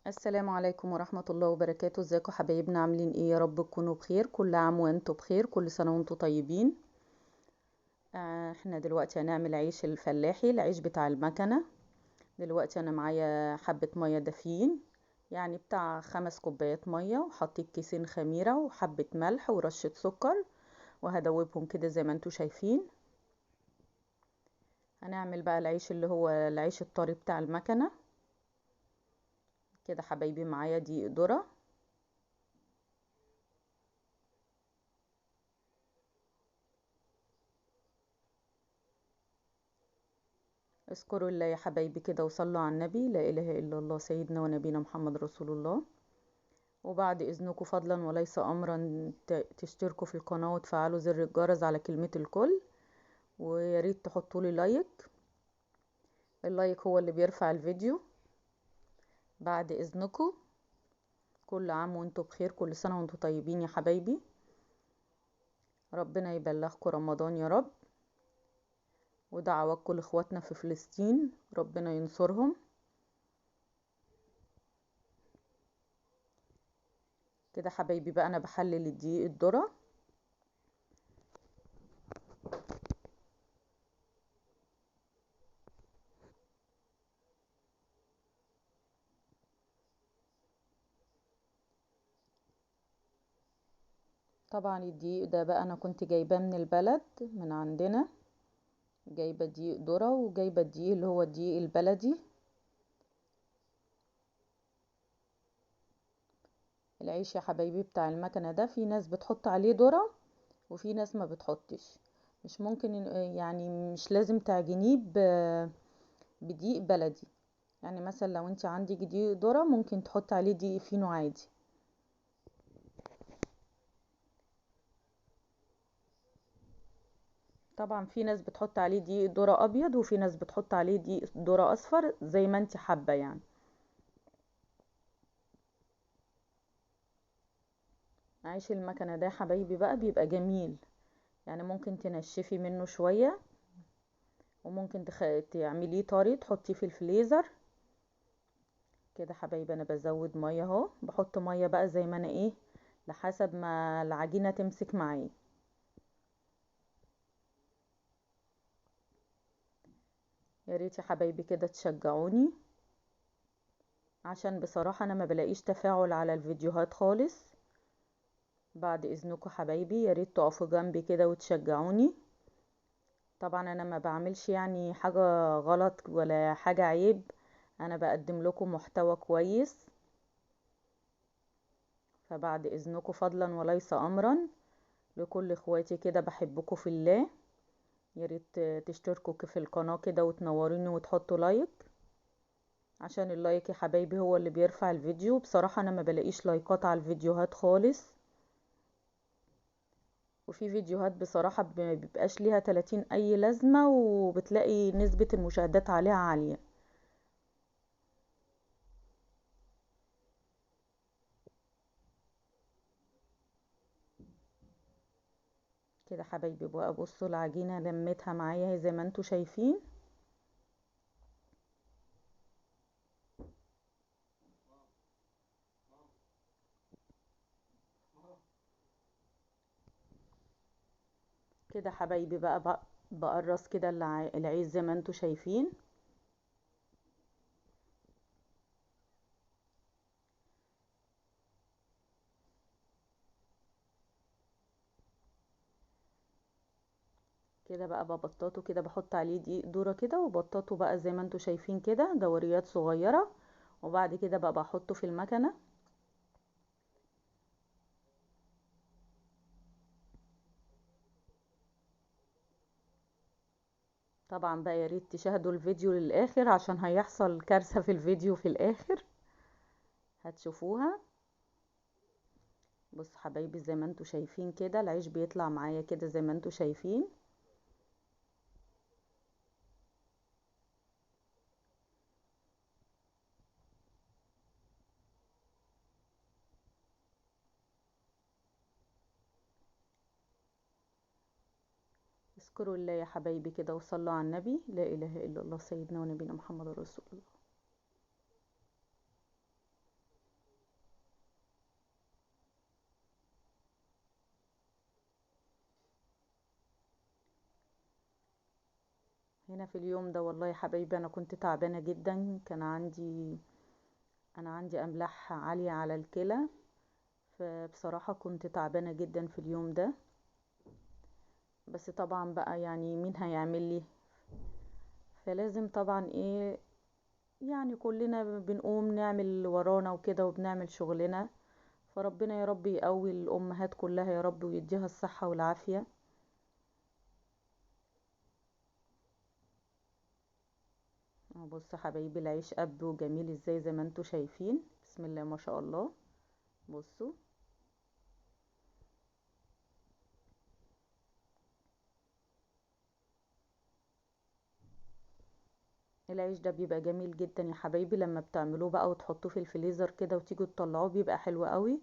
السلام عليكم ورحمة الله وبركاته. ازيكم حبايبنا؟ عاملين ايه؟ يا رب تكونوا بخير. كل عام وانتم بخير، كل سنة وانتم طيبين. احنا دلوقتي هنعمل عيش الفلاحي، العيش بتاع المكنة. دلوقتي انا معايا حبة مية دافيين، يعني بتاع 5 كوبايات مية، وحطيت كيسين خميرة وحبة ملح ورشة سكر، وهدوبهم كده زي ما انتم شايفين. هنعمل بقى العيش اللي هو العيش الطري بتاع المكنة. كده حبايبي معايا دقيق ذرة، اذكروا الله يا حبايبي كده وصلوا على النبي. لا اله الا الله سيدنا ونبينا محمد رسول الله. وبعد اذنكم فضلا وليس امرا تشتركوا في القناه وتفعلوا زر الجرس على كلمه الكل، ويا ريت تحطوا لي لايك. اللايك هو اللي بيرفع الفيديو. بعد اذنكم، كل عام وانتم بخير، كل سنه وانتم طيبين يا حبايبي. ربنا يبلغكم رمضان يا رب، ودعواتكم لاخواتنا في فلسطين، ربنا ينصرهم. كده حبايبي بقى انا بحلل الدقيق الذره. طبعا الدقيق ده بقى انا كنت جايباه من البلد من عندنا، جايبه دقيق ذره، وجايبه الدقيق اللي هو الدقيق البلدي. العيش يا حبايبي بتاع المكنه ده، في ناس بتحط عليه ذره وفي ناس ما بتحطش. مش ممكن يعني مش لازم تعجنيه بدقيق بلدي. يعني مثلا لو انت عندك دقيق ذره ممكن تحط عليه دقيق فينو عادي. طبعا في ناس بتحط عليه دقيق ذره ابيض، وفي ناس بتحط عليه دقيق ذره اصفر، زي ما انت حابه يعني. عيش المكنه ده يا حبايبي بقى بيبقى جميل، يعني ممكن تنشفي منه شويه، وممكن تعمليه طري تحطيه في الفريزر. كده حبايبي انا بزود ميه اهو، بحط ميه بقى زي ما انا ايه، لحسب ما العجينه تمسك معايا. يا ريت يا حبايبي كده تشجعوني، عشان بصراحه انا ما بلاقيش تفاعل على الفيديوهات خالص. بعد اذنكم حبايبي يا ريت تقفوا جنبي كده وتشجعوني. طبعا انا ما بعملش يعني حاجه غلط ولا حاجه عيب، انا بقدم لكم محتوى كويس. فبعد اذنكم فضلا وليس امرا، لكل اخواتي كده بحبكم في الله، يا ريت تشتركوا في القناة كده وتنوروني وتحطوا لايك، عشان اللايك يا حبايبي هو اللي بيرفع الفيديو. بصراحة انا ما بلاقيش لايكات على الفيديوهات خالص، وفي فيديوهات بصراحة ما بيبقاش ليها 30 اي لازمة، وبتلاقي نسبة المشاهدات عليها عالية. كده حبايبي بقى بصوا العجينة لمتها معايا زي ما انتوا شايفين. كده حبايبي بقى بقرص كده العيش زي ما انتوا شايفين. كده بقى ببططه كده، بحط عليه دقيق ذرة كده وبططه بقى زي ما انتوا شايفين كده دوريات صغيرة. وبعد كده بقى بحطه في المكنة. طبعا بقى يا ريت تشاهدوا الفيديو للآخر، عشان هيحصل كارثة في الفيديو في الآخر هتشوفوها. بص حبايبي زي ما انتوا شايفين كده العيش بيطلع معايا كده زي ما انتوا شايفين. اذكروا الله يا حبايبي كده وصلوا على النبي. لا إله إلا الله سيدنا ونبينا محمد رسول الله. هنا في اليوم ده والله يا حبايبي انا كنت تعبانة جدا. انا عندي املاح عالية على الكلى، فبصراحة كنت تعبانة جدا في اليوم ده. بس طبعا بقى يعني مين هيعمل لي؟ فلازم طبعا ايه، يعني كلنا بنقوم نعمل اللي ورانا وكده وبنعمل شغلنا. فربنا يا رب يقوي الامهات كلها يا رب ويديها الصحة والعافية. بص حبايبي العيش اب وجميل ازاي زي ما انتوا شايفين، بسم الله ما شاء الله. بصوا، العيش ده بيبقى جميل جدا يا حبايبي لما بتعملوه بقى وتحطوه في الفريزر كده وتيجوا تطلعوه بيبقى حلو قوي.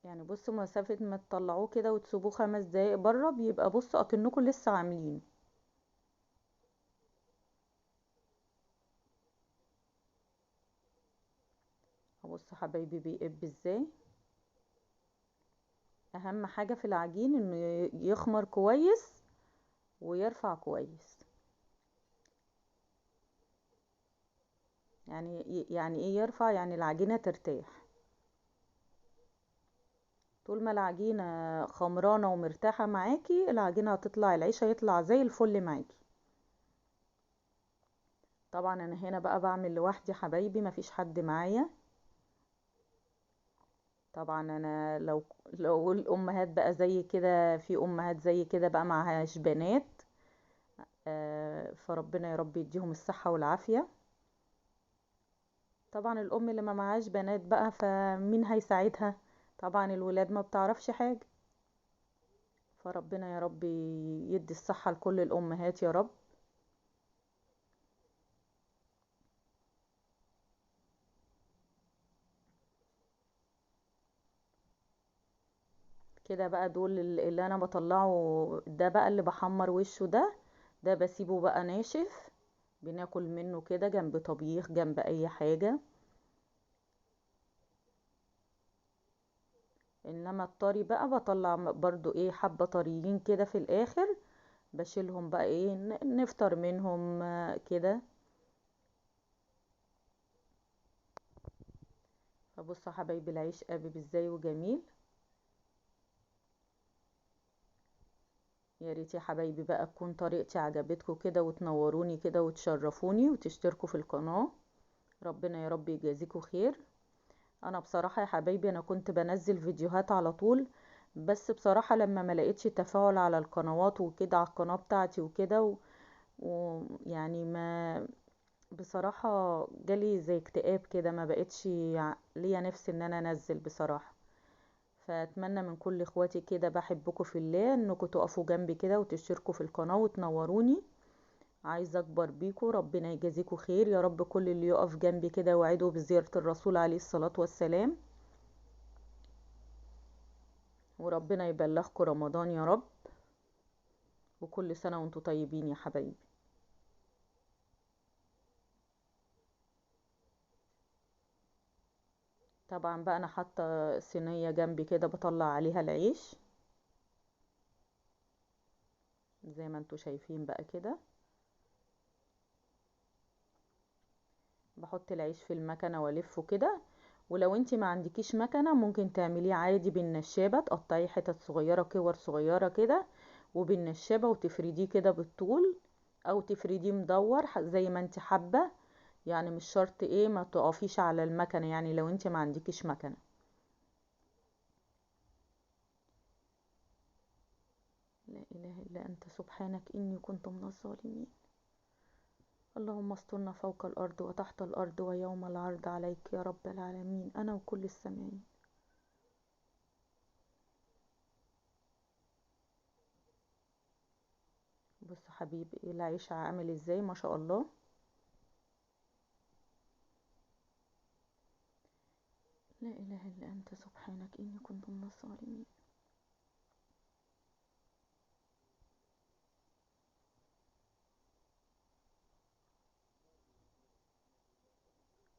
يعني بصوا مسافة ما تطلعوه كده وتسيبوه 5 دقايق بره بيبقى بصوا اكنكم لسه عاملينه. بصوا حبايبي بيقب ازاي. اهم حاجة في العجين انه يخمر كويس ويرفع كويس. يعني ايه يرفع؟ يعني العجينة ترتاح. طول ما العجينة خمرانة ومرتاحة معاكي العجينة هتطلع، العيش هيطلع زي الفل معاكي. طبعا انا هنا بقى بعمل لوحدي حبايبي مفيش حد معايا. طبعا انا لو الامهات بقى زي كده، في امهات زي كده بقى معهاش بنات، فربنا يا رب يديهم الصحة والعافية. طبعا الام اللي ما معهاش بنات بقى فمين هيساعدها؟ طبعا الولاد ما بتعرفش حاجة. فربنا يا رب يدي الصحة لكل الامهات يا رب. كده بقى دول اللي انا بطلعه ده بقى اللي بحمر وشه ده بسيبه بقى ناشف. بناكل منه كده جنب طبيخ جنب اي حاجة. انما الطري بقى بطلع برضو ايه حبة طريين كده في الاخر، بشيلهم بقى ايه نفطر منهم كده. فبصوا حبايبي العيش قابب ازاي وجميل. يا ريت يا حبايبي بقى تكون طريقتي عجبتكم كده وتنوروني كده وتشرفوني وتشتركوا في القناة. ربنا يا رب يجازيكم خير. انا بصراحة يا حبايبي انا كنت بنزل فيديوهات على طول، بس بصراحة لما ما لقيتش تفاعل على القنوات وكده على القناة بتاعتي وكده ويعني ما بصراحة جالي زي اكتئاب كده، ما بقتش ليا نفس ان انا انزل بصراحة. فاتمنى من كل اخواتي كده بحبكم في الله انكم تقفوا جنبي كده وتشتركوا في القناة وتنوروني. عايزة اكبر بيكم، ربنا يجازيكم خير يا رب. كل اللي يقف جنبي كده وعدوا بزيارة الرسول عليه الصلاة والسلام. وربنا يبلغكم رمضان يا رب. وكل سنة وانتم طيبين يا حبايبي. طبعا بقى انا حاطة صينية جنبي كده بطلع عليها العيش زي ما انتم شايفين بقى كده. بحط العيش في المكنة والفه كده. ولو انتي ما عندكيش مكنة ممكن تعمليه عادي بالنشابة، تقطعيه حتت صغيرة كور صغيرة كده وبالنشابة وتفرديه كده بالطول، او تفرديه مدور زي ما انتي حابة. يعني مش شرط ايه ما تقفيش على المكنة يعني لو انتي ما عندكيش مكنة. لا اله الا انت سبحانك اني كنت من الظالمين. اللهم استرنا فوق الارض وتحت الارض ويوم العرض عليك يا رب العالمين انا وكل السامعين. بص حبيبي العيش عامل ازاي ما شاء الله. لا اله الا انت سبحانك اني كنت من الظالمين.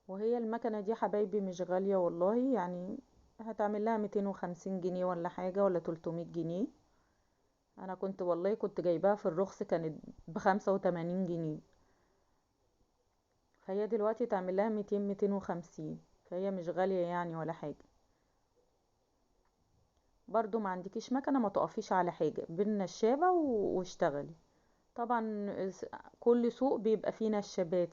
وهي المكنه دي حبايبي مش غاليه والله، يعني هتعمل لها 250 جنيه ولا حاجه ولا 300 جنيه. انا كنت والله كنت جايباها في الرخص، كانت ب85 جنيه. فهي دلوقتي تعمل لها 200 250، فهي مش غالية يعني ولا حاجة. برضو ما عندكيش مكنة، ما تقفيش على حاجة بالنشابة واشتغلي. طبعا كل سوق بيبقى فيه نشابات.